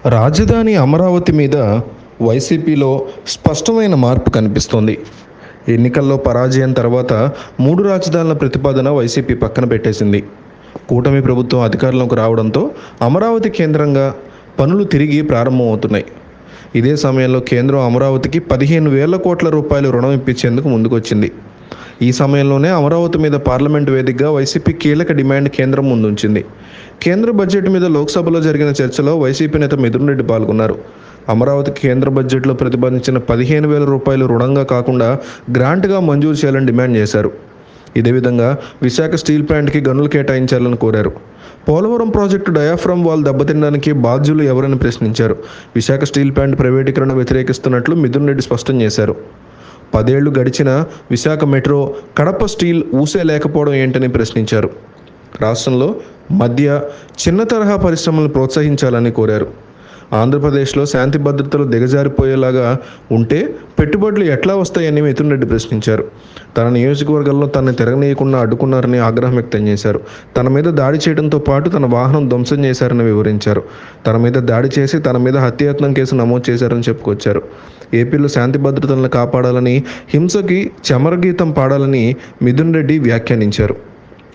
రాజధాని అమరావతి మీద వైసీపీలో స్పష్టమైన మార్పు కనిపిస్తోంది. ఎన్నికల్లో పరాజయం తర్వాత 3 రాజధానుల ప్రతిపాదన వైసీపీ పక్కన పెట్టేసింది. కూటమి ప్రభుత్వం అధికారంలోకి రావడంతో అమరావతి కేంద్రంగా పనులు తిరిగి ప్రారంభమవుతున్నాయి. ఇదే సమయంలో కేంద్రం అమరావతికి 15,000 కోట్ల రూపాయలు రుణం ఇప్పించేందుకు ముందుకొచ్చింది. ఈ సమయంలోనే అమరావతి మీద పార్లమెంటు వేదికగా వైసీపీ కీలక డిమాండ్ కేంద్రం ముందుంచింది. కేంద్ర బడ్జెట్ మీద లోక్సభలో జరిగిన చర్చలో వైసీపీ నేత మిథున్ రెడ్డి పాల్గొన్నారు. అమరావతి కేంద్ర బడ్జెట్లో ప్రతిపాదించిన 15,000 రూపాయలు రుణంగా కాకుండా గ్రాంట్గా మంజూరు చేయాలని డిమాండ్ చేశారు. ఇదే విధంగా విశాఖ స్టీల్ ప్లాంట్కి గనులు కేటాయించాలని కోరారు. పోలవరం ప్రాజెక్టు డయాఫ్రమ్ వాల్ దెబ్బతినడానికి బాధ్యులు ఎవరని ప్రశ్నించారు. విశాఖ స్టీల్ ప్లాంట్ ప్రైవేటీకరణ వ్యతిరేకిస్తున్నట్లు మిథున్ రెడ్డి స్పష్టం చేశారు. 10 ఏళ్లు గడిచినా విశాఖ మెట్రో, కడప స్టీల్ ఊసే లేకపోవడం ఏంటని ప్రశ్నించారు. రాష్ట్రంలో మధ్య, చిన్న తరహా పరిశ్రమలను ప్రోత్సహించాలని కోరారు. ఆంధ్రప్రదేశ్లో శాంతి భద్రతలు దిగజారిపోయేలాగా ఉంటే పెట్టుబడులు ఎట్లా వస్తాయని మిథున్ రెడ్డి ప్రశ్నించారు. తన నియోజకవర్గంలో తనని తిరగనీయకుండా అడ్డుకున్నారని ఆగ్రహం వ్యక్తం చేశారు. తన మీద దాడి చేయడంతో పాటు తన వాహనం ధ్వంసం చేశారని వివరించారు. తన మీద దాడి చేసి తన మీద హత్యాయత్నం కేసు నమోదు చేశారని చెప్పుకొచ్చారు. ఏపీలో శాంతి భద్రతలను కాపాడాలని, హింసకి చమరగీతం పాడాలని మిథున్ రెడ్డి వ్యాఖ్యానించారు.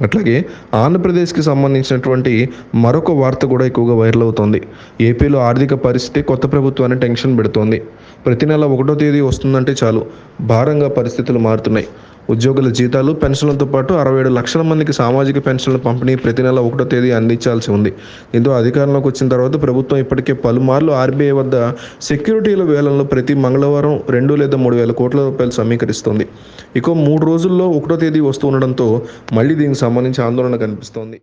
అట్లాగే ఆంధ్రప్రదేశ్కి సంబంధించినటువంటి మరొక వార్త కూడా ఎక్కువగా వైరల్ అవుతోంది. ఏపీలో ఆర్థిక పరిస్థితి కొత్త ప్రభుత్వాన్ని టెన్షన్ పెడుతోంది. ప్రతి నెల 1వ తేదీ వస్తుందంటే చాలు భారంగా పరిస్థితులు మారుతున్నాయి. ఉద్యోగుల జీతాలు, పెన్షన్లతో పాటు 67 లక్షల మందికి సామాజిక పెన్షన్ల పంపిణీ ప్రతి నెల 1వ తేదీ అందించాల్సి ఉంది. దీంతో అధికారంలోకి వచ్చిన తర్వాత ప్రభుత్వం ఇప్పటికే పలుమార్లు ఆర్బీఐ వద్ద సెక్యూరిటీల వేలంలో ప్రతి మంగళవారం 2 లేదా 3 వేల కోట్ల రూపాయలు సమీకరిస్తోంది. ఇక 3 రోజుల్లో 1వ తేదీ వస్తూ ఉండడంతో మళ్ళీ దీనికి సంబంధించి ఆందోళన కనిపిస్తోంది.